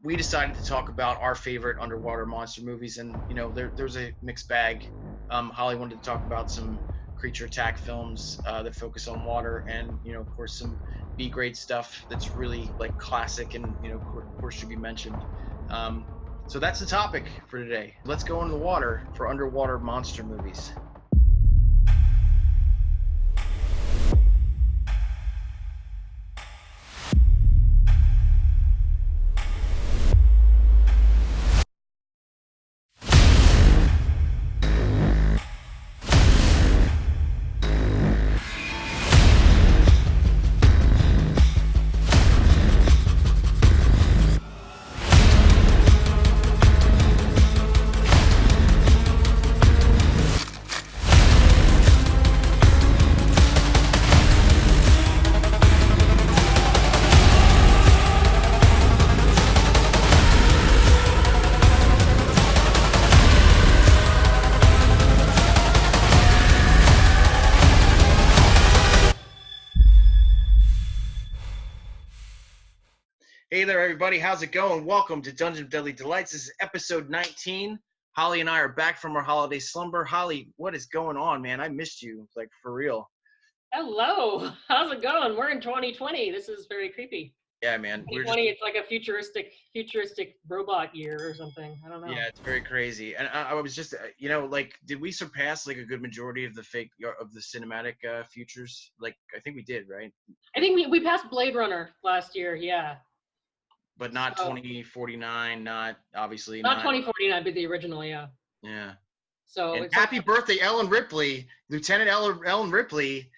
we decided to talk about our favorite underwater monster movies, and there's a mixed bag. Holly wanted to talk about some creature attack films that focus on water, and of course some B-grade stuff that's really like classic, and of course should be mentioned. So that's the topic for today. Let's go in the water for underwater monster movies. Hey there, everybody. How's it going? Welcome to Dungeon of Deadly Delights. This is episode 19. Holly and I are back from our holiday slumber. Holly, what is going on, man? I missed you, like, for real. Hello. How's it going? We're in 2020. This is very creepy. Yeah, man. 2020, it's like a futuristic robot year or something. I don't know. Yeah, it's very crazy. And I was just, did we surpass, like, a good majority of the cinematic futures? Like, I think we did, right? I think we passed Blade Runner last year, yeah. But not 2049, not 2049, but the original, yeah. Yeah. So and happy birthday, Ellen Ripley, Lieutenant Ellen Ripley,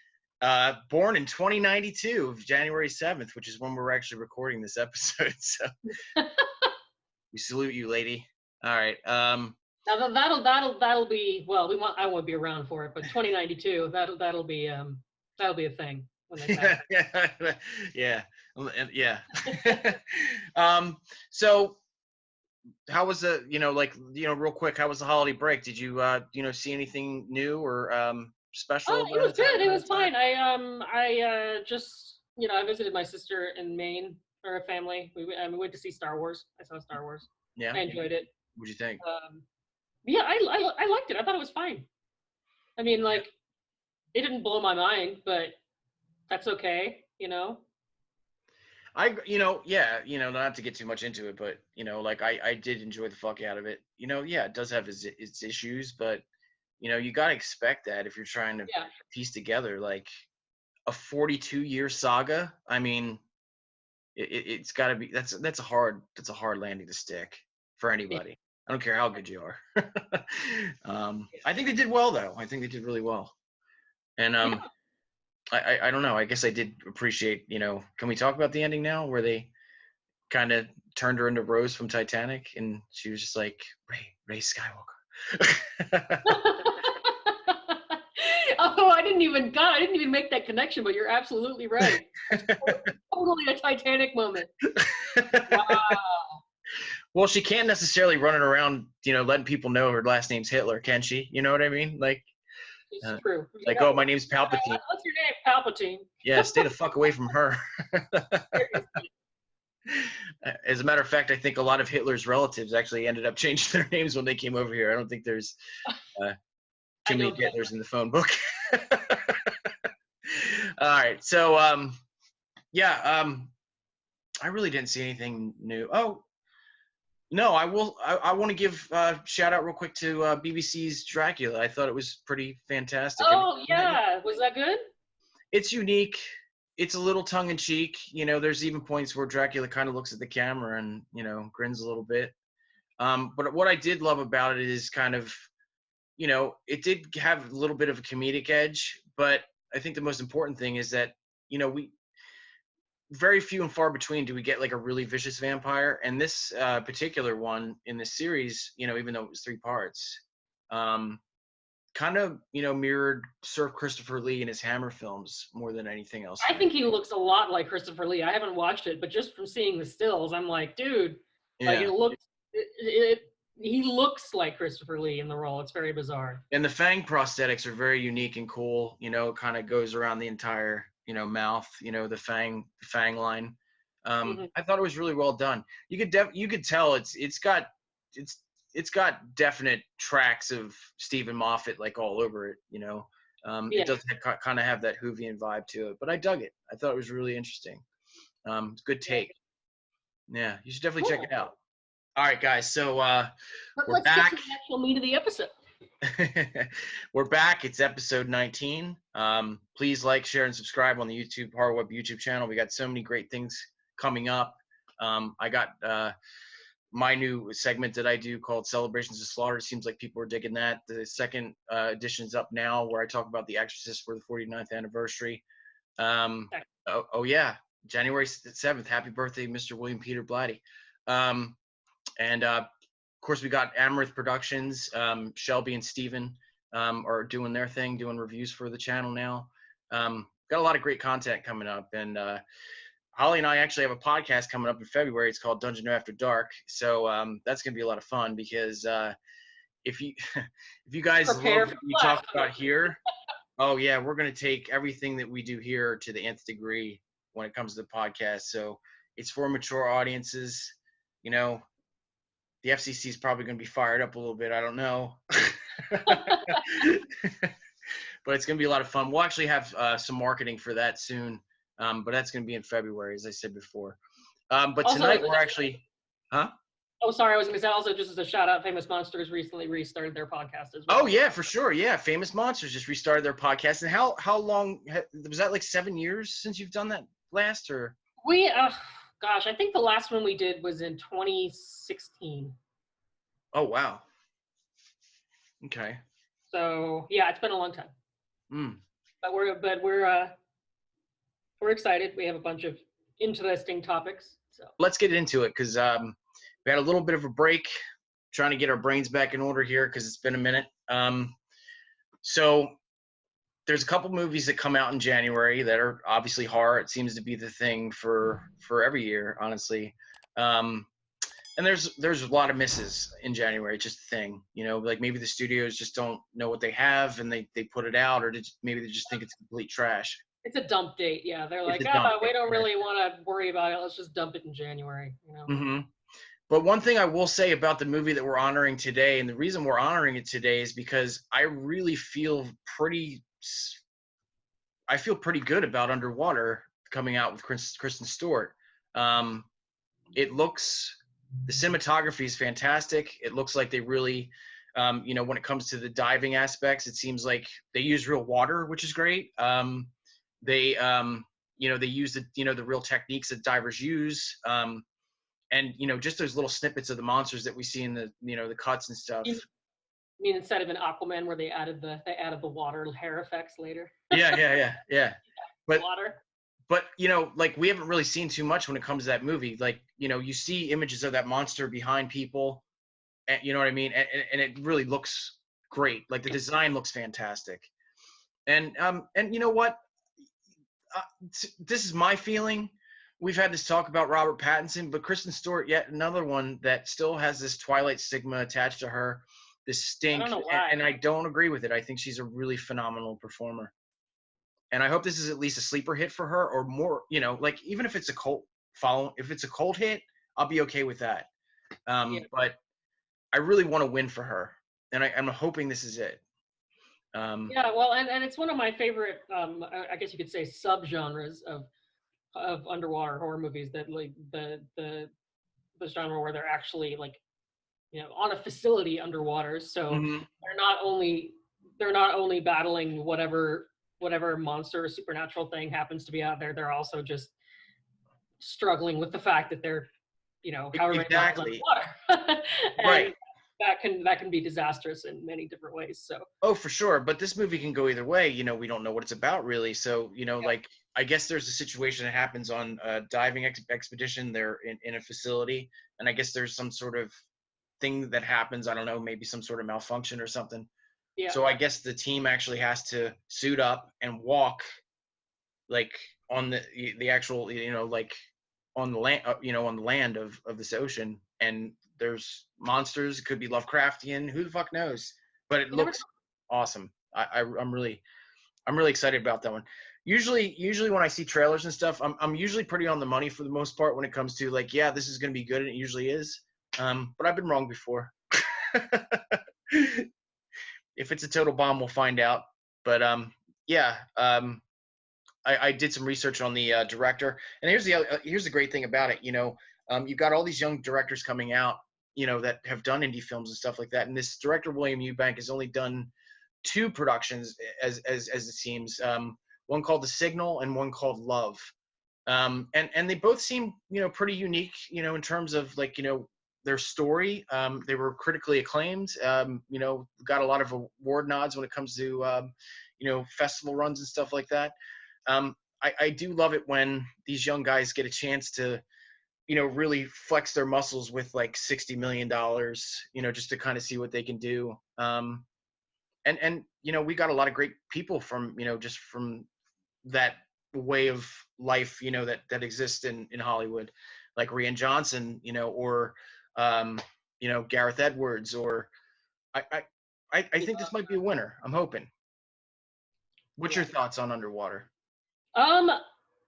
born in 2092, January 7th, which is when we're actually recording this episode. So we salute you, lady. All right. Now that'll be, well, I won't be around for it, but 2092, that'll be a thing. Yeah. So how was real quick, how was the holiday break? Did you see anything new or special? It was good. It was fine. I just I visited my sister in Maine, her family. We went to see Star Wars. I saw Star Wars. Yeah. I enjoyed it. What'd you think? Yeah, I liked it. I thought it was fine. I mean, like, it didn't blow my mind, but that's okay, not to get too much into it, but I did enjoy the fuck out of it. It does have its issues, but you gotta expect that if you're trying to piece together like a 42-year saga. I mean, it's gotta be that's a hard landing to stick for anybody. Yeah. I don't care how good you are. I think they did well, though. I think they did really well, and I don't know. I guess I did appreciate, can we talk about the ending now where they kind of turned her into Rose from Titanic and she was just like, Ray Skywalker. Oh, I didn't even make that connection, but you're absolutely right. Totally a Titanic moment. Wow. Well, she can't necessarily run it around, letting people know her last name's Hitler, can she? You know what I mean? Like, it's true. Like, oh, my name's Palpatine. What's your name? Palpatine. Yeah, stay the fuck away from her. As a matter of fact, I think a lot of Hitler's relatives actually ended up changing their names when they came over here. I don't think there's too many Hitlers in the phone book. All right, so I really didn't see anything new. Oh. No, I will. I want to give a shout out real quick to BBC's Dracula. I thought it was pretty fantastic. Oh, yeah. Was that good? It's unique. It's a little tongue in cheek. There's even points where Dracula kind of looks at the camera and, grins a little bit. But what I did love about it is kind of, it did have a little bit of a comedic edge. But I think the most important thing is that, very few and far between do we get like a really vicious vampire, and this particular one in the series, even though it was 3 parts, kind of mirrored Sir Christopher Lee in his Hammer films more than anything else. I think he looks a lot like Christopher Lee. I haven't watched it, but just from seeing the stills, I'm like, dude, like he looks like Christopher Lee in the role. It's very bizarre. And the fang prosthetics are very unique and cool. Kind of goes around the entire mouth, the fang line. I thought it was really well done. You could tell it's got definite tracks of Stephen Moffat like all over it. You know, it does kind of have that Whovian vibe to it, but I dug it. I thought it was really interesting. Good take. Yeah, you should definitely check it out. All right, guys. So we're back. Get to the actual meat of the episode. We're back. It's episode 19. Please like, share, and subscribe on the Horror Web YouTube channel. We got so many great things coming up. I got my new segment that I do called Celebrations of Slaughter. It seems like people are digging that. The second edition's up now, where I talk about The Exorcist for the 49th anniversary. Yeah, January 7th. Happy birthday, Mr. William Peter Blatty. And of course, we got Amaranth Productions. Shelby and Steven are doing their thing, doing reviews for the channel now. Got a lot of great content coming up. And Holly and I actually have a podcast coming up in February. It's called Dungeon After Dark. So that's going to be a lot of fun because if you guys love what we talk about here, oh, yeah, we're going to take everything that we do here to the nth degree when it comes to the podcast. So it's for mature audiences. You know, the FCC is probably going to be fired up a little bit. I don't know. But it's going to be a lot of fun. We'll actually have some marketing for that soon. But that's going to be in February, as I said before. But also, tonight we're actually, huh? Oh, sorry. I was going to say also just as a shout out, Famous Monsters recently restarted their podcast as well. Oh, yeah, for sure. Yeah. Famous Monsters just restarted their podcast. And how long, was that like 7 years since you've done that last or? Gosh, I think the last one we did was in 2016. Oh, wow. Okay. So yeah, it's been a long time. But we're excited. We have a bunch of interesting topics. So let's get into it because we had a little bit of a break, trying to get our brains back in order here because it's been a minute. So there's a couple movies that come out in January that are obviously horror. It seems to be the thing for every year, honestly. And there's a lot of misses in January. It's just a thing, you know, like maybe the studios just don't know what they have and they put it out, or maybe they just think it's complete trash. It's a dump date. Yeah. They're like, we don't really want to worry about it. Let's just dump it in January, you know? But one thing I will say about the movie that we're honoring today, and the reason we're honoring it today is because I really feel pretty good about Underwater coming out with Kristen Stewart. The cinematography is fantastic. It looks like they really, you know, when it comes to the diving aspects, it seems like they use real water, which is great. They use the real techniques that divers use. And, you know, just those little snippets of the monsters that we see in the, you know, the cuts and stuff. You mean instead of an Aquaman where they added the water hair effects later? Yeah. But water. But, you know, like we haven't really seen too much when it comes to that movie. Like, you know, you see images of that monster behind people, and, you know what I mean? And it really looks great. Like the design looks fantastic. And you know what? This is my feeling. We've had this talk about Robert Pattinson, but Kristen Stewart, yet another one that still has this Twilight stigma attached to her, this stink. I don't know why. And I don't agree with it. I think she's a really phenomenal performer. And I hope this is at least a sleeper hit for her, or more, you know, like even if it's a cult hit, I'll be okay with that. But I really want to win for her, and I'm hoping this is it. Yeah, well, and it's one of my favorite, I guess you could say, subgenres of underwater horror movies, that like the genre where they're actually like, you know, on a facility underwater. So they're not only battling whatever monster or supernatural thing happens to be out there, they're also just struggling with the fact that they're, you know, however many miles underwater. Right. That can be disastrous in many different ways. So. Oh, for sure. But this movie can go either way. You know, we don't know what it's about really. So, you know, like I guess there's a situation that happens on a diving expedition. They're in a facility, and I guess there's some sort of thing that happens. I don't know, maybe some sort of malfunction or something. Yeah. So I guess the team actually has to suit up and walk, like on the actual, you know, like on the land, you know, on the land of this ocean, and there's monsters. It could be Lovecraftian. Who the fuck knows? But it looks awesome. I'm really excited about that one. Usually when I see trailers and stuff, I'm usually pretty on the money for the most part when it comes to like, yeah, this is going to be good, and it usually is. But I've been wrong before. If it's a total bomb, we'll find out. But yeah, I did some research on the director, and here's the great thing about it. You've got all these young directors coming out, that have done indie films and stuff like that. And this director, William Eubank, has only done 2 productions, as it seems. One called The Signal and one called Love. And they both seem, pretty unique, in terms of like, their story. They were critically acclaimed, got a lot of award nods when it comes to, festival runs and stuff like that. I do love it when these young guys get a chance to, really flex their muscles with like $60 million, just to kind of see what they can do. And we got a lot of great people from, just from that way of life, that exists in Hollywood, like Rian Johnson, or Gareth Edwards, or I think this might be a winner. I'm hoping. What's your thoughts on Underwater?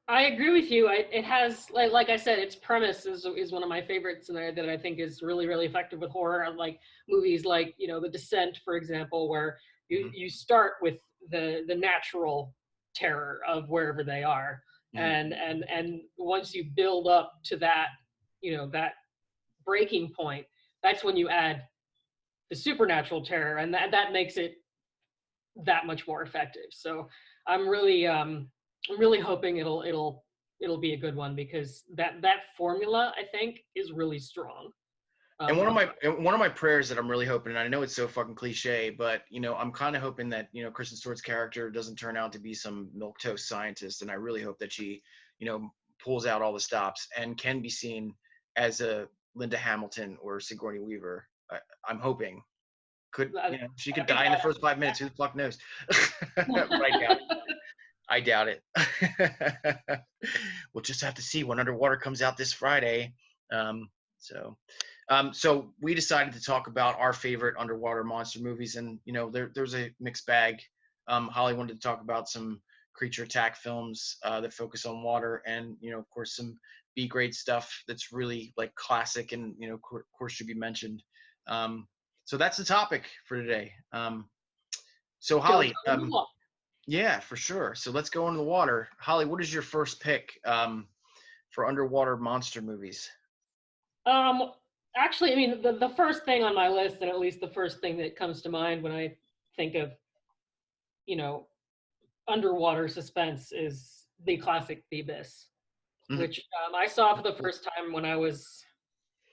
I agree with you. It has, like I said, its premise is one of my favorites, and that I think is really, really effective with horror. Like movies like, The Descent, for example, where you start with the natural terror of wherever they are, and once you build up to that, that breaking point, that's when you add the supernatural terror, and that makes it that much more effective. So I'm really hoping it'll be a good one, because that formula, I think, is really strong. And one of my prayers that I'm really hoping, and I know it's so fucking cliche, but I'm kind of hoping that Kristen Stewart's character doesn't turn out to be some milquetoast scientist, and I really hope that she pulls out all the stops and can be seen as a Linda Hamilton or Sigourney Weaver. I'm hoping. She could die in the first 5 minutes. Who the fuck knows? But I doubt it. We'll just have to see when Underwater comes out this Friday. So we decided to talk about our favorite underwater monster movies, and there's a mixed bag. Holly wanted to talk about some creature attack films that focus on water, and of course some B-grade stuff that's really like classic and of course should be mentioned. So that's the topic for today. So Holly, yeah, for sure. So let's go into the water. Holly, what is your first pick for underwater monster movies? Actually, I mean, the first thing on my list, and at least the first thing that comes to mind when I think of, underwater suspense, is the classic The Abyss, which I saw for the first time when I was,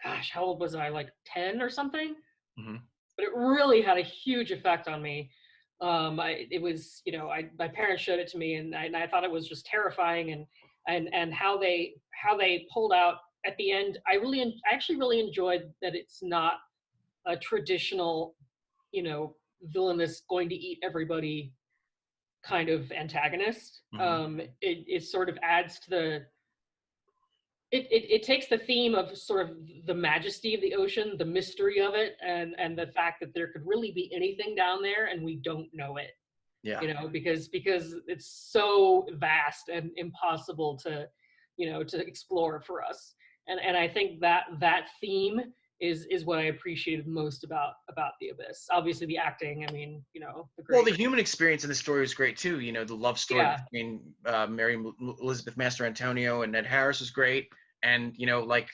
how old was I? Like 10 or something? But it really had a huge effect on me. It was, my parents showed it to me, and I thought it was just terrifying, and how they pulled out at the end. I actually really enjoyed that it's not a traditional, villainous, going to eat everybody kind of antagonist. It sort of adds to the. It takes the theme of sort of the majesty of the ocean, the mystery of it, and the fact that there could really be anything down there and we don't know it. Yeah. Because it's so vast and impossible to explore for us. And I think that theme is what I appreciated most about The Abyss. Obviously the acting, I mean, the human experience in the story was great too. The love story between Mary Elizabeth Mastrantonio and Ned Harris was great. And I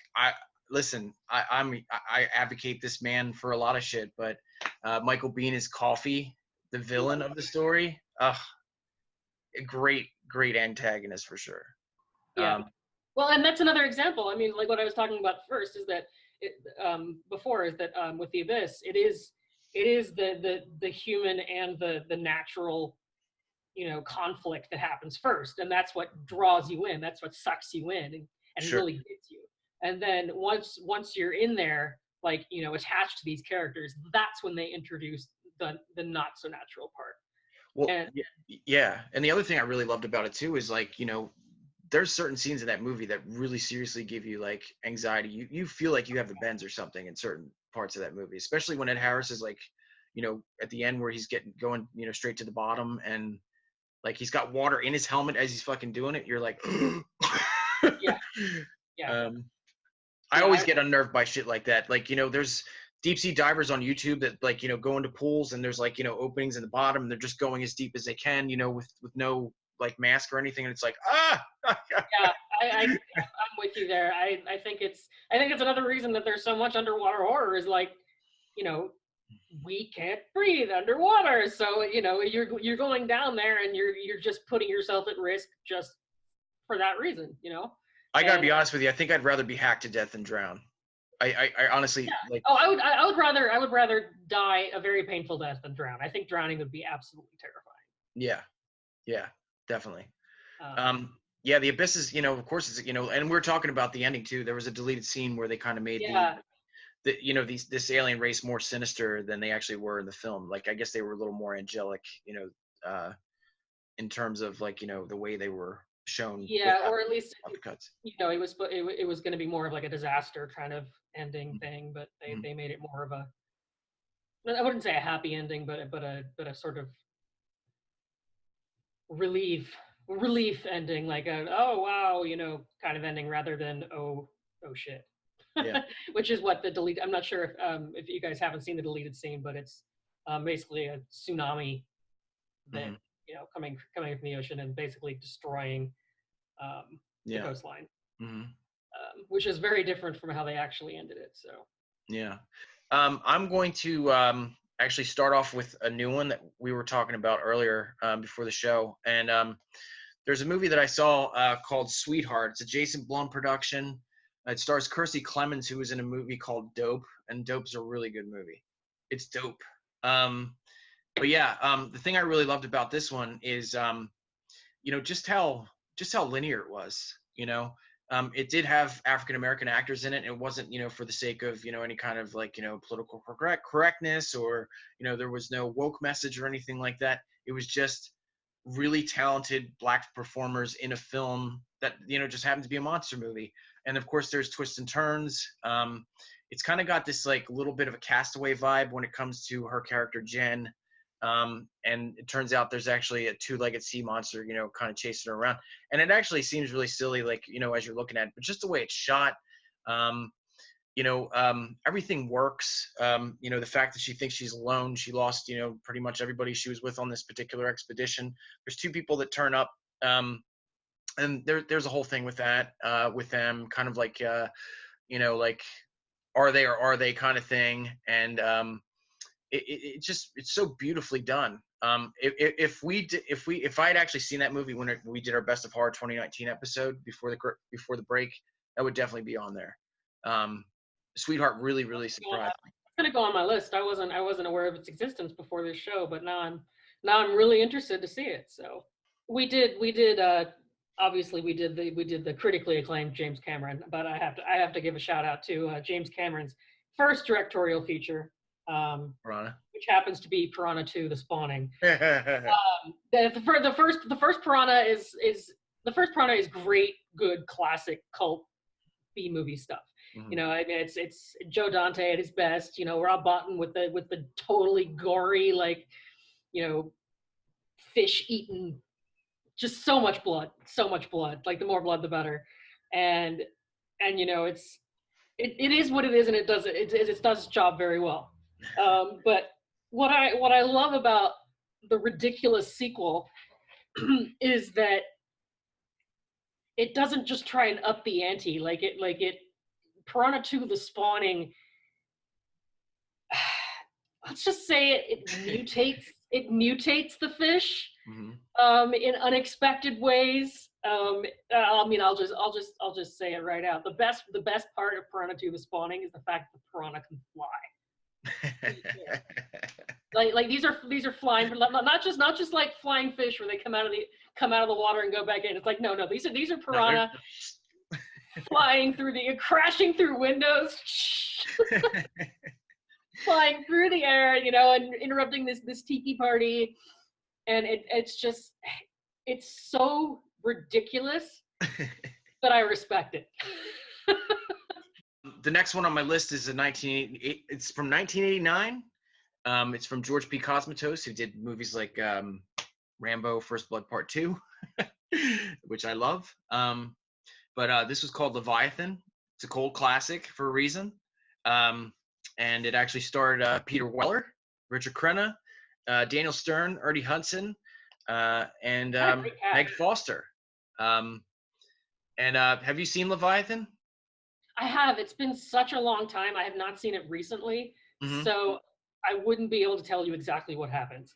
advocate this man for a lot of shit, but Michael Biehn is Coffee, the villain of the story. A great antagonist for sure. Yeah. Well, and that's another example. I mean, like what I was talking about first is that with The Abyss, it is the human and the natural, conflict that happens first, and that's what draws you in. That's what sucks you in and sure. Really gets you. And then once you're in there, attached to these characters, that's when they introduce the not so natural part. Well, yeah. And the other thing I really loved about it too is there's certain scenes in that movie that really seriously give you anxiety. You feel like you have the bends or something in certain parts of that movie, especially when Ed Harris is at the end where he's going straight to the bottom, and Like he's got water in his helmet as he's fucking doing it. You're like, yeah, yeah. I always get unnerved by shit like that. Like, you know, there's deep sea divers on YouTube that like, you know, go into pools and there's like, you know, openings in the bottom and they're just going as deep as they can, you know, with no like mask or anything. And it's like, yeah, I'm with you there. I think it's another reason that there's so much underwater horror is like, you know, we can't breathe underwater. So, you know, you're going down there and you're just putting yourself at risk just for that reason, you know? I gotta be honest with you. I think I'd rather be hacked to death than drown. I honestly like. Oh, I would rather die a very painful death than drown. I think drowning would be absolutely terrifying. Yeah, definitely. Yeah, the Abyss is, you know, of course it's, you know, and we're talking about the ending too. There was a deleted scene where they kind of made the you know, this alien race more sinister than they actually were in the film. Like I guess they were a little more angelic, you know, in terms of like, you know, the way they were shown. Yeah, or at least cuts. You know, it was going to be more of like a disaster kind of ending thing, but they made it more of a, I wouldn't say a happy ending, but a sort of relief ending, like a oh wow, you know, kind of ending rather than oh shit. Yeah. Which is what the delete. I'm not sure if you guys haven't seen the deleted scene, but it's basically a tsunami that you know coming from the ocean and basically destroying the coastline, which is very different from how they actually ended it. So yeah, I'm going to actually start off with a new one that we were talking about earlier before the show, and there's a movie that I saw called Sweetheart. It's a Jason Blum production. It stars Kiersey Clemons, who was in a movie called Dope, and Dope's a really good movie. It's dope. But yeah, the thing I really loved about this one is, you know, just how linear it was. You know, it did have African American actors in it. It wasn't, you know, for the sake of, you know, any kind of like, you know, political correctness or, you know, there was no woke message or anything like that. It was just really talented Black performers in a film that, you know, just happened to be a monster movie. And of course there's twists and turns. It's kind of got this like little bit of a Castaway vibe when it comes to her character, Jen. And it turns out there's actually a two-legged sea monster, you know, kind of chasing her around. And it actually seems really silly, like, you know, as you're looking at it, but just the way it's shot, you know, everything works. You know, the fact that she thinks she's alone, she lost, you know, pretty much everybody she was with on this particular expedition. There's two people that turn up, and there's a whole thing with that, with them kind of like, you know, like, are they or are they kind of thing. And it's so beautifully done. If I had actually seen that movie when we did our Best of Horror 2019 episode before the break, that would definitely be on there. Sweetheart really surprised me. It's gonna go on my list. I wasn't aware of its existence before this show, but now I'm really interested to see it. So we did obviously we did the critically acclaimed James Cameron, but I have to give a shout out to James Cameron's first directorial feature, which happens to be Piranha 2: The Spawning. The first Piranha is great, good, classic cult B movie stuff. You know, I mean, it's Joe Dante at his best. You know, Rob Bottin with the totally gory, like, you know, fish eating, just so much blood. Like the more blood, the better. And you know, it is what it is, and it does its job very well. But what I love about the ridiculous sequel is that it doesn't just try and up the ante. Like it Piranha 2: The Spawning, let's just say it mutates the fish in unexpected ways. I mean, I'll just say it right out. The best part of Piranha 2: The Spawning is the fact that the piranha can fly. like these are flying, not just like flying fish where they come out of the water and go back in. It's like no, these are piranha flying crashing through windows, flying through the air, you know, and interrupting this tiki party. And it's so ridiculous that I respect it. The next one on my list is it's from 1989. It's from George P. Cosmatos, who did movies like Rambo First Blood Part 2, which I love. But this was called Leviathan. It's a cult classic for a reason. And it actually starred Peter Weller, Richard Crenna, Daniel Stern, Ernie Hudson, and Meg Foster. And have you seen Leviathan? I have. It's been such a long time. I have not seen it recently, so I wouldn't be able to tell you exactly what happens.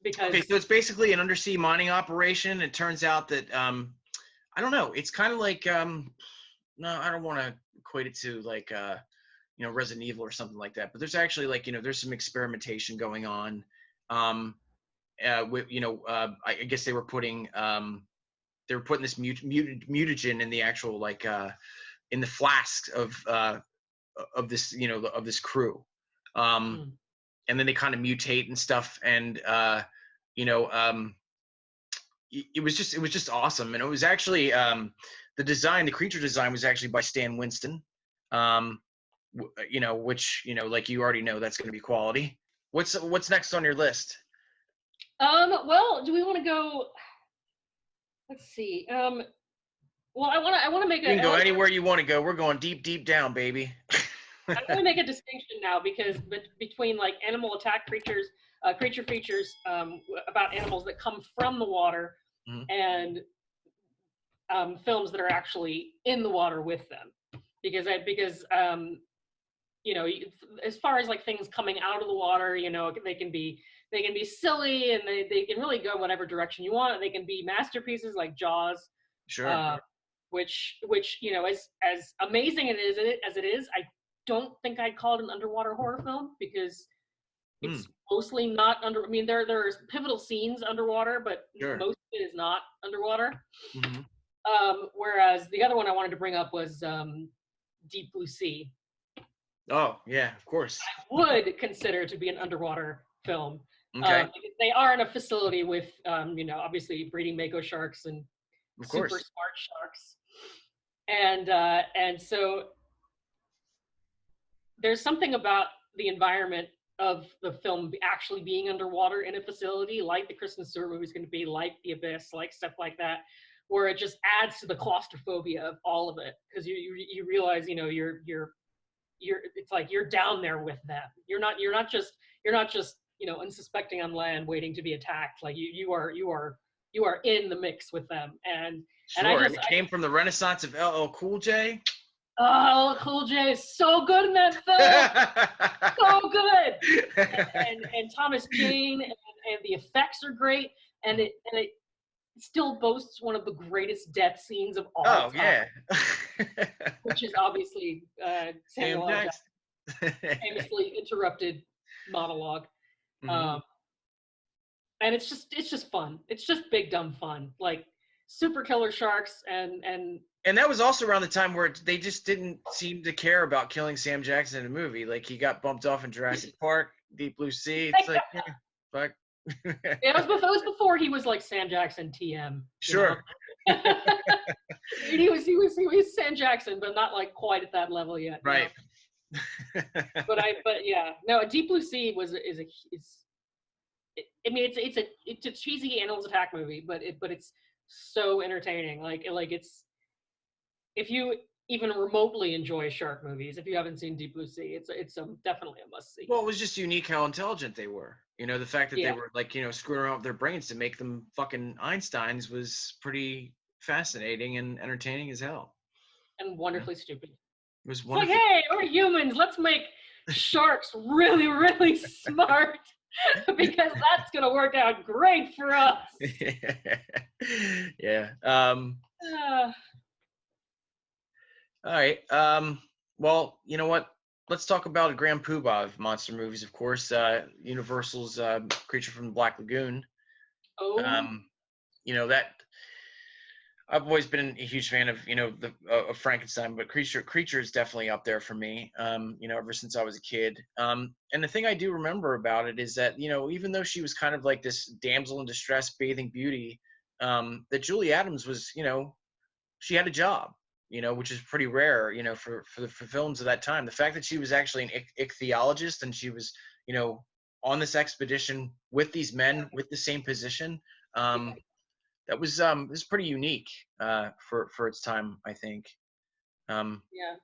Because okay, so it's basically an undersea mining operation. It turns out that I don't know. It's kind of like no, I don't want to equate it to like Resident Evil or something like that. But there's actually like there's some experimentation going on. With I guess they were putting this mutagen in the actual like in the flasks of this of this crew. And then they kind of mutate and stuff, and it was just awesome. And it was actually the creature design was actually by Stan Winston, which like you already know that's going to be quality. What's next on your list? Well, do we want to go? Let's see. Well, I want to make You can go anywhere you want to go. We're going deep down, baby. I want to make a distinction now, because between like animal attack creature features about animals that come from the water, and films that are actually in the water with them, because as far as like things coming out of the water, they can be silly, and they can really go whatever direction you want. They can be masterpieces like Jaws, sure. Which as amazing as it is, I don't think I'd call it an underwater horror film, because it's mostly not under. I mean, there's pivotal scenes underwater, but most of it is not underwater. Whereas the other one I wanted to bring up was Deep Blue Sea. Oh yeah, of course. I would consider to be an underwater film. Okay. They are in a facility with obviously breeding mako sharks and super smart sharks, and so there's something about the environment of the film actually being underwater in a facility, like the Kristen Stewart movie is going to be, like The Abyss, like stuff like that, where it just adds to the claustrophobia of all of it, because you realize you're it's like you're down there with them. You're not just unsuspecting on land waiting to be attacked. Like you are in the mix with them. And it came from the renaissance of LL Cool J. Oh, Cool J is so good in that film. So good. And Thomas Jane, and the effects are great, and it still boasts one of the greatest death scenes of all time. Yeah. Which is obviously Samuel L. Jackson famously interrupted monologue. And it's just fun. It's just big dumb fun. Like super killer sharks and that was also around the time where they just didn't seem to care about killing Sam Jackson in a movie. Like he got bumped off in Jurassic Park, Deep Blue Sea. It's like, fuck. It was before he was like Sam Jackson TM. Sure. He was Sam Jackson, but not like quite at that level yet. Right. But yeah, no. Deep Blue Sea it's a cheesy animals attack movie, but it's so entertaining. Like it's, if you even remotely enjoy shark movies, if you haven't seen Deep Blue Sea, it's definitely a must see. Well, it was just unique how intelligent they were. The fact that they were like screwing around with their brains to make them fucking Einsteins was pretty fascinating and entertaining as hell. And wonderfully stupid. It was wonderful. Like, hey, we're humans. Let's make sharks really, really smart. Because that's gonna work out great for us. Yeah. All right. Well, you know what? Let's talk about a grand poobah of monster movies. Of course, Universal's Creature from the Black Lagoon. Oh. That I've always been a huge fan of, of Frankenstein, but Creature is definitely up there for me. Ever since I was a kid. And the thing I do remember about it is that, even though she was kind of like this damsel in distress, bathing beauty, that Julie Adams was, she had a job, which is pretty rare, for films of that time. The fact that she was actually an ichthyologist, and she was, on this expedition with these men with the same position. That was pretty unique for its time, I think. Yeah,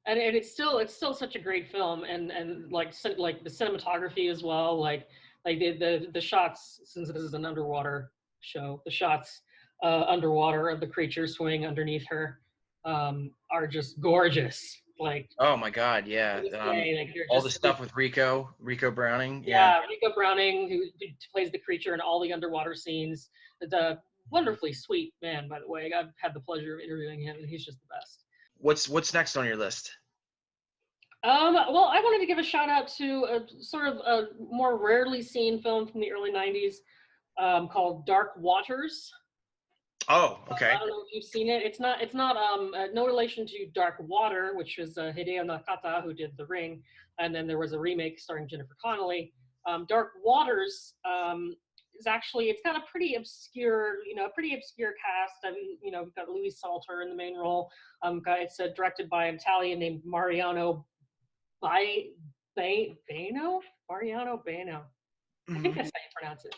and it's still such a great film, and like the cinematography as well, like the shots, since this is an underwater show, the shots underwater of the creature swimming underneath her are just gorgeous. Like, oh my God, yeah. like all the stuff with Rico Browning. Yeah, Rico Browning, who plays the creature in all the underwater scenes. The wonderfully sweet man, by the way. I've had the pleasure of interviewing him, and he's just the best. What's next on your list? Well, I wanted to give a shout out to a sort of a more rarely seen film from the early 90s called Dark Waters. Oh, okay. I don't know if you've seen it. It's not no relation to Dark Water, which was Hideo Nakata, who did The Ring, and then there was a remake starring Jennifer Connelly. Dark Waters is actually, it's got a pretty obscure cast. I mean, we've got Louis Salter in the main role. It's directed by an Italian named Mariano Baino. I think that's how you pronounce it.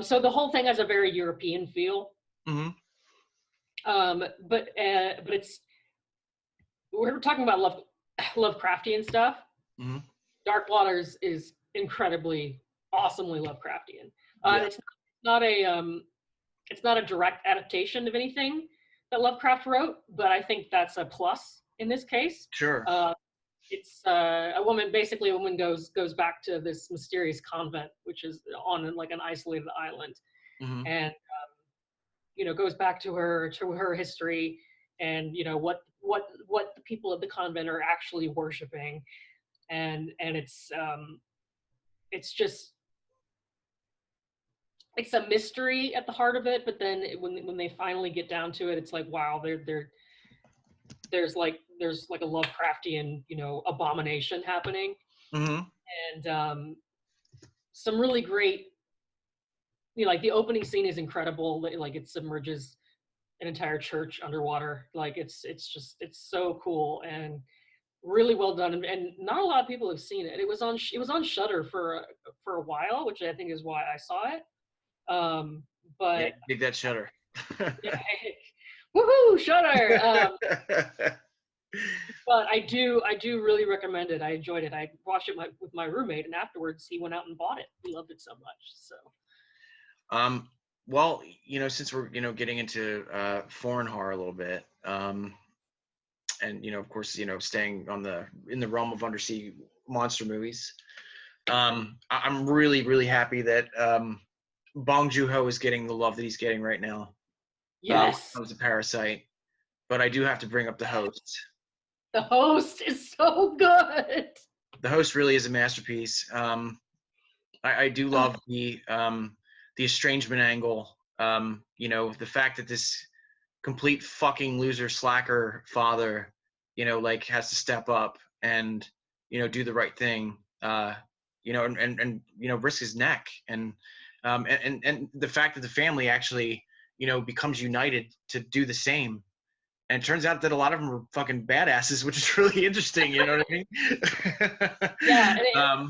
So the whole thing has a very European feel. Mm-hmm. But it's, we're talking about Lovecraftian stuff. Mm-hmm. Dark Waters is incredibly, awesomely Lovecraftian. Yeah. It's not a direct adaptation of anything that Lovecraft wrote, but I think that's a plus in this case. Sure. It's a woman goes back to this mysterious convent, which is on like an isolated island, mm-hmm. and goes back to her history, and what the people of the convent are actually worshiping, and it's a mystery at the heart of it. But then when they finally get down to it, it's like, wow, there's like a Lovecraftian abomination happening. Mm-hmm. And some really great, like the opening scene is incredible. Like it submerges an entire church underwater. Like it's so cool and really well done. And not a lot of people have seen it. It was on Shudder for a while, which I think is why I saw it. But yeah, dig that Shudder. Yeah, woohoo, Shudder. But I do really recommend it. I enjoyed it. I watched it with my roommate, and afterwards he went out and bought it. He loved it so much. So. Well, since we're getting into foreign horror a little bit, and of course staying in the realm of undersea monster movies, I'm really, really happy that Bong Joon-ho is getting the love that he's getting right now. Yes. When it comes to Parasite, but I do have to bring up The Host. The Host is so good. The Host really is a masterpiece. I do love the estrangement angle. The fact that this complete fucking loser slacker father, has to step up and do the right thing. And risk his neck, and the fact that the family actually becomes united to do the same. And it turns out that a lot of them are fucking badasses, which is really interesting. You know what I mean? Yeah, and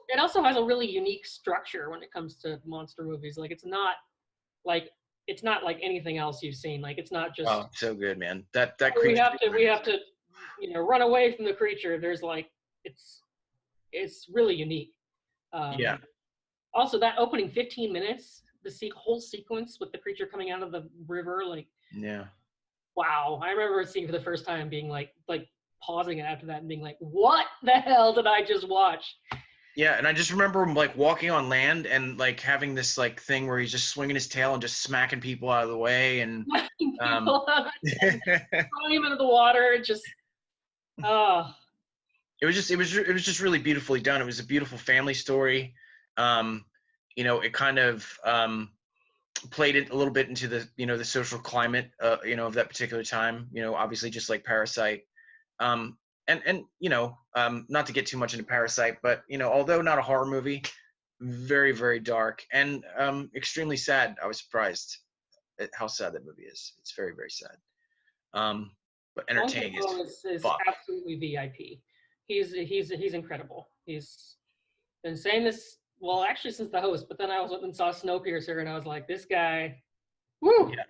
it also has a really unique structure when it comes to monster movies. Like it's not like anything else you've seen. Like it's not just. Oh, so good, man. That creature. We have to run away from the creature. There's like it's really unique. Yeah. Also, that opening 15 minutes, the whole sequence with the creature coming out of the river, like. Yeah. Wow, I remember seeing it for the first time, being like pausing it after that and being like, "What the hell did I just watch?" Yeah, and I just remember him like walking on land and like having this like thing where he's just swinging his tail and just smacking people out of the way and throwing him into the water. Just It was just really beautifully done. It was a beautiful family story. It kind of played it a little bit into the the social climate of that particular time, obviously just like Parasite, and not to get too much into Parasite, but although not a horror movie, very, very dark and extremely sad. I was surprised at how sad that movie is. It's very, very sad, but entertaining is absolutely VIP. He's incredible. been saying this, well, actually since The Host, but then I went and saw Snowpiercer, and I was like, this guy, woo! Yeah.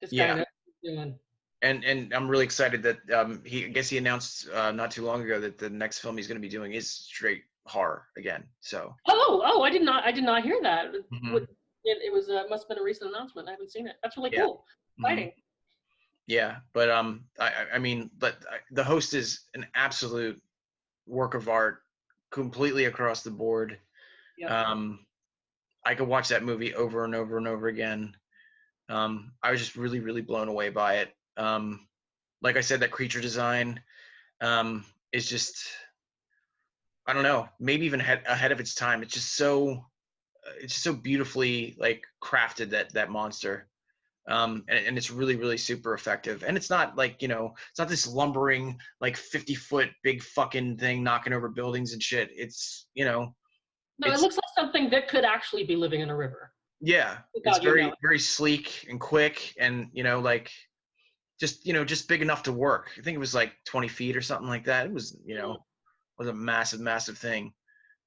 This guy knows what he's doing. And I'm really excited that I guess he announced not too long ago that the next film he's going to be doing is straight horror again. So. Oh, I did not hear that. Mm-hmm. It was must have been a recent announcement. I haven't seen it. That's really cool. Exciting. Mm-hmm. Yeah, but I mean, but The Host is an absolute work of art, completely across the board. Yep. I could watch that movie over and over and over again. I was just really, really blown away by it. Like I said, that creature design is just, I don't know, maybe even ahead of its time. It's just so beautifully like crafted, that monster. And it's really, really super effective. And it's not like, it's not this lumbering, like 50-foot big fucking thing knocking over buildings and shit. It's, No, it looks like something that could actually be living in a river. Yeah. It's very, very sleek and quick, and, like just big enough to work. I think it was like 20 feet or something like that. It was, was a massive, massive thing.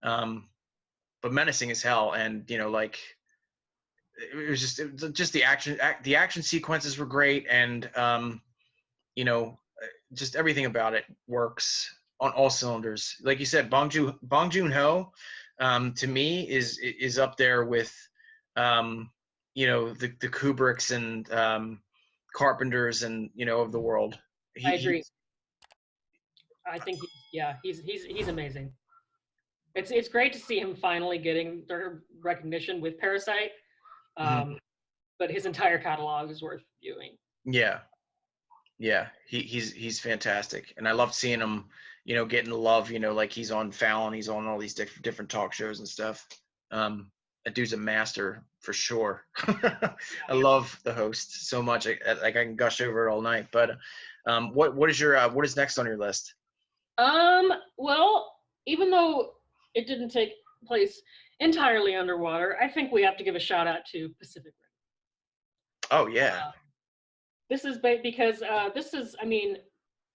But menacing as hell. And, like, it was just the action sequences were great. And, just everything about it works on all cylinders. Like you said, Bong Joon-ho, to me is up there with, the Kubricks and, Carpenters and, of the world. I agree. I think he's amazing. It's great to see him finally getting their recognition with Parasite. But his entire catalog is worth viewing. Yeah, he's fantastic, and I love seeing him, getting the love. Like he's on Fallon, he's on all these different talk shows and stuff. That dude's a master for sure. I love The Host so much. I can gush over it all night. But what is next on your list? Well, even though it didn't take place entirely underwater, I think we have to give a shout out to Pacific Rim. Oh yeah. This is because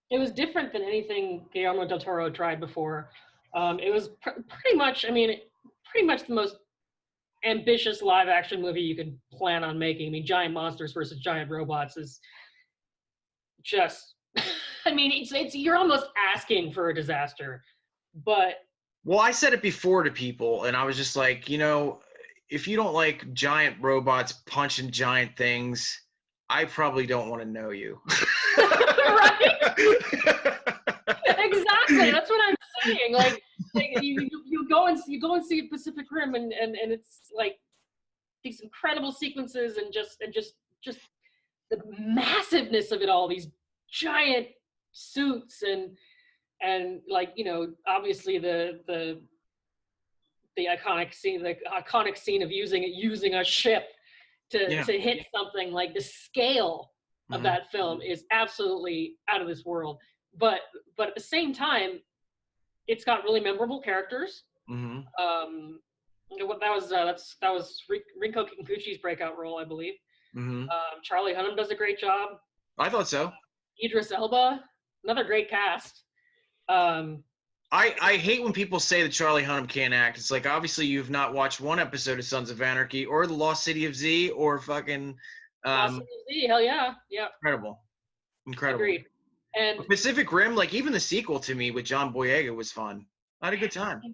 it was different than anything Guillermo del Toro tried before. It was pretty much the most ambitious live action movie you could plan on making. I mean, giant monsters versus giant robots is just, it's you're almost asking for a disaster. But well, I said it before to people, and I was just like, if you don't like giant robots punching giant things, I probably don't want to know you. Right? Exactly. That's what I'm saying. Like you go and see Pacific Rim, and it's like these incredible sequences and just the massiveness of it all. These giant suits and like obviously the iconic scene of using a ship to hit something. Like the scale of that film is absolutely out of this world, but at the same time it's got really memorable characters. That was Rinko Kikuchi's breakout role, I believe. Charlie Hunnam does a great job. I thought so. Idris Elba, another great cast. I hate when people say that Charlie Hunnam can't act. It's like, obviously you've not watched one episode of Sons of Anarchy or The Lost City of Z or fucking Lost City of Z. Hell yeah. Incredible. Agreed. And Pacific Rim, like even the sequel to me with John Boyega was fun. I had a good time. I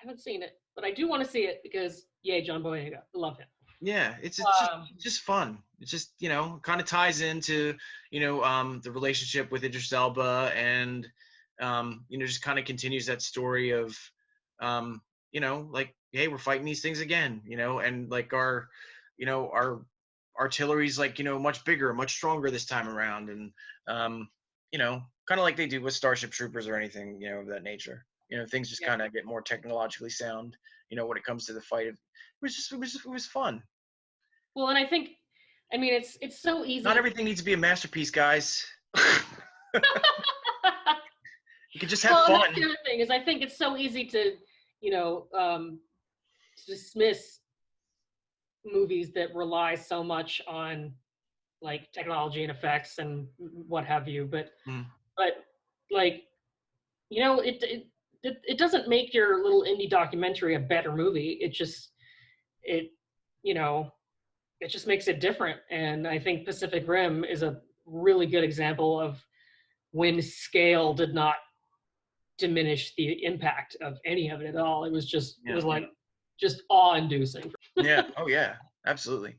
haven't seen it, but I do want to see it because yay, John Boyega. I love him. Yeah, it's just fun. It's just, kind of ties into, the relationship with Idris Elba, and just kind of continues that story of, like, hey, we're fighting these things again, and like our artillery's like, much bigger, much stronger this time around. And, kind of like they do with Starship Troopers or anything, of that nature. Things just kind of get more technologically sound, when it comes to the fight. It was fun. Well, and I think, it's so easy. Not everything needs to be a masterpiece, guys. You can just have fun. That's the other thing is, I think it's so easy to, to dismiss movies that rely so much on like technology and effects and what have you. But like, it doesn't make your little indie documentary a better movie. It just makes it different. And I think Pacific Rim is a really good example of when scale did not diminish the impact of any of it at all. It was just just awe-inducing. Yeah. Oh yeah, absolutely.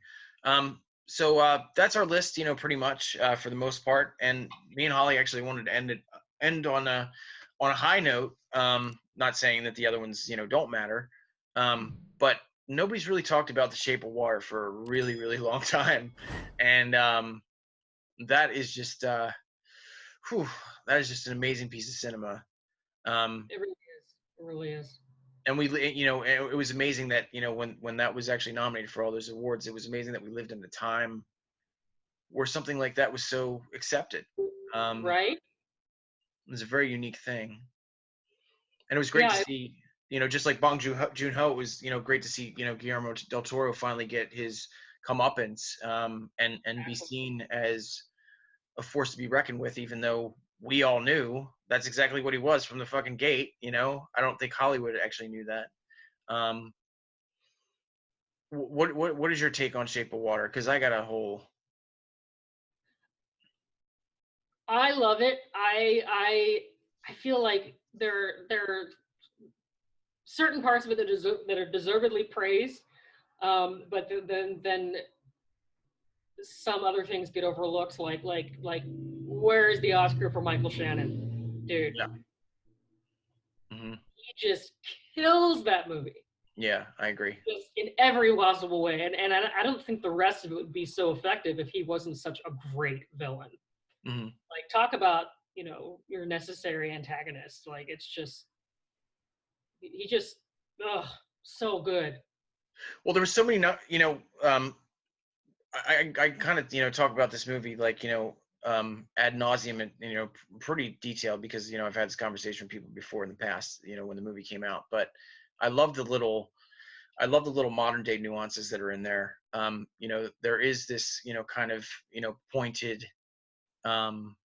So that's our list, pretty much for the most part. And me and Holly actually wanted to end on a high note. Not saying that the other ones, don't matter. But nobody's really talked about The Shape of Water for a really, really long time. And that is just that is just an amazing piece of cinema. It really is. It really is. And it was amazing that, when that was actually nominated for all those awards, it was amazing that we lived in a time where something like that was so accepted. Right. It was a very unique thing. And it was great to see, just like Bong Joon-ho, it was, great to see, Guillermo del Toro finally get his comeuppance, and be seen as a force to be reckoned with, even though we all knew that's exactly what he was from the fucking gate. I don't think Hollywood actually knew that. What is your take on Shape of Water? Because I got a whole. I love it. I feel like there are certain parts of it that are deservedly praised, but then some other things get overlooked. Like where is the Oscar for Michael Shannon, dude? Yeah. Mm-hmm. He just kills that movie. Yeah, I agree. Just in every possible way, and I don't think the rest of it would be so effective if he wasn't such a great villain. Mm-hmm. Like, talk about your necessary antagonist. Like, it's just he just so good. Well, there was so many, I kind of talk about this movie like ad nauseum and pretty detailed, because I've had this conversation with people before in the past, when the movie came out. But I love the little modern day nuances that are in there. There is this kind of pointed kind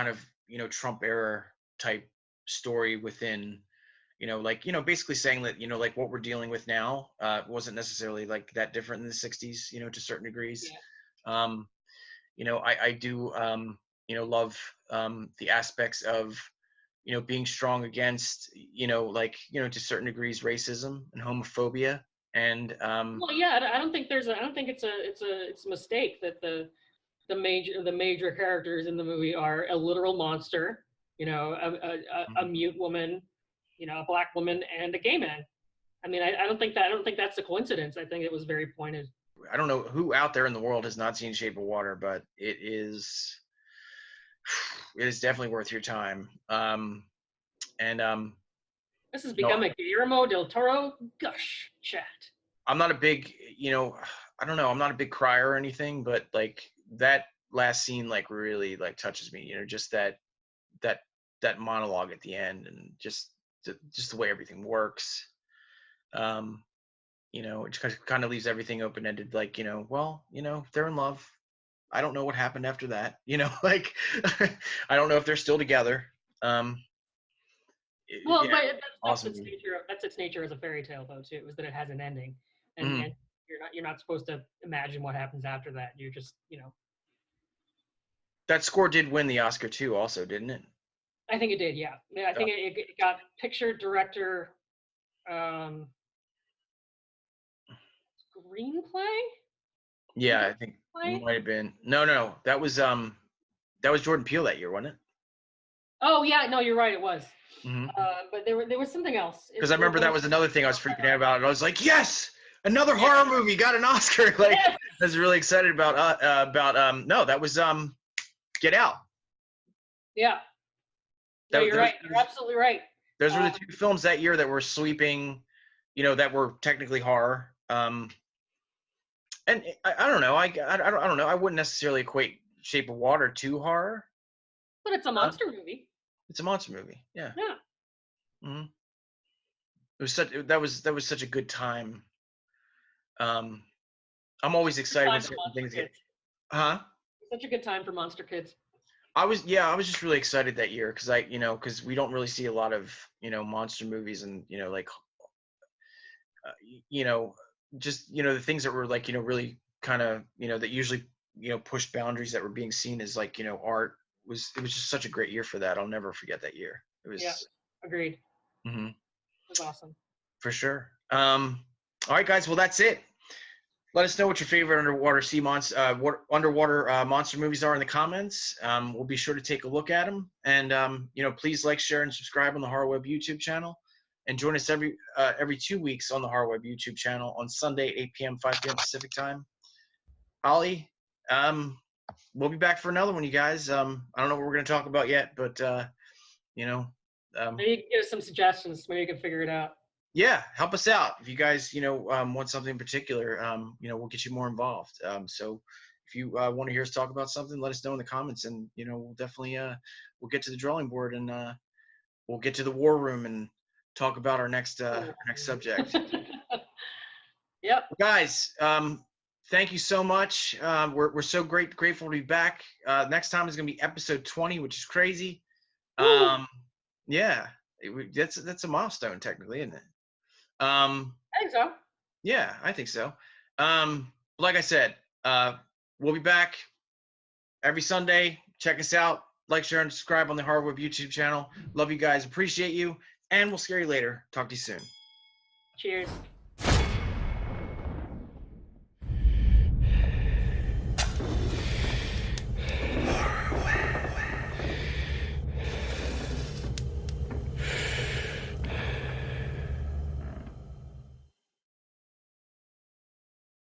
of Trump era type story within, basically saying that like what we're dealing with now wasn't necessarily like that different in the 60s, to certain degrees. Yeah. I do love the aspects of being strong against to certain degrees racism and homophobia. And well, yeah, I don't think it's a mistake that the major characters in the movie are a literal monster, a mute woman, a black woman, and a gay man. I mean, I don't think that's a coincidence. I think it was very pointed. I don't know who out there in the world has not seen Shape of Water, but it is definitely worth your time. This has become a Guillermo del Toro gush chat. I'm not a big, I don't know, I'm not a big crier or anything, but like that last scene like really like touches me, just that monologue at the end, and just the way everything works. It just kind of leaves everything open-ended, like, well, they're in love. I don't know what happened after that, like I don't know if they're still together. Well, yeah, but awesome. That's its nature as a fairy tale, though, too, is that it has an ending, and you're not supposed to imagine what happens after that. You're just, That score did win the Oscar too, also, didn't it? I think it did, yeah. I think it got picture, director, screenplay. Yeah, I think it might have been. No, that was Jordan Peele that year, wasn't it? Oh yeah, no, you're right, it was. Mm-hmm. But there was something else. Because I remember that was another thing I was freaking out about, and I was like, yes, another horror movie got an Oscar. Like, yes! I was really excited about. No, that was Get Out. Yeah. No, you're right. You're absolutely right. Those were the two films that year that were sweeping, that were technically horror. And I don't know. I don't know. I wouldn't necessarily equate Shape of Water to horror. But it's a monster movie. It's a monster movie. Yeah. Yeah. Mm-hmm. That was such a good time. I'm always excited when certain things get. Huh? Such a good time for monster kids. I was just really excited that year because because we don't really see a lot of monster movies and like just the things that were like really kind of that usually pushed boundaries that were being seen as like art. It was just such a great year for that. I'll never forget that year. It was agreed. Mm-hmm. It was awesome for sure. All right, guys, well, that's it. Let us know what your favorite underwater monster movies are in the comments. We'll be sure to take a look at them. And, please like, share, and subscribe on the Horror Web YouTube channel. And join us every 2 weeks on the Horror Web YouTube channel on Sunday, 8 p.m., 5 p.m. Pacific time. Ollie, we'll be back for another one, you guys. I don't know what we're going to talk about yet, but, maybe you can give us some suggestions. Maybe you can figure it out. Yeah, help us out. If you guys, want something in particular, we'll get you more involved. So if you want to hear us talk about something, let us know in the comments, and we'll definitely we'll get to the drawing board and we'll get to the war room and talk about our next subject. Yep. Guys, thank you so much. We're so grateful to be back. Next time is gonna be episode 20, which is crazy. Yeah, that's a milestone technically, isn't it? I think so. Yeah, I think so. Like I said, we'll be back every Sunday. Check us out. Like, share, and subscribe on the Horror Web YouTube channel. Love you guys. Appreciate you. And we'll scare you later. Talk to you soon. Cheers.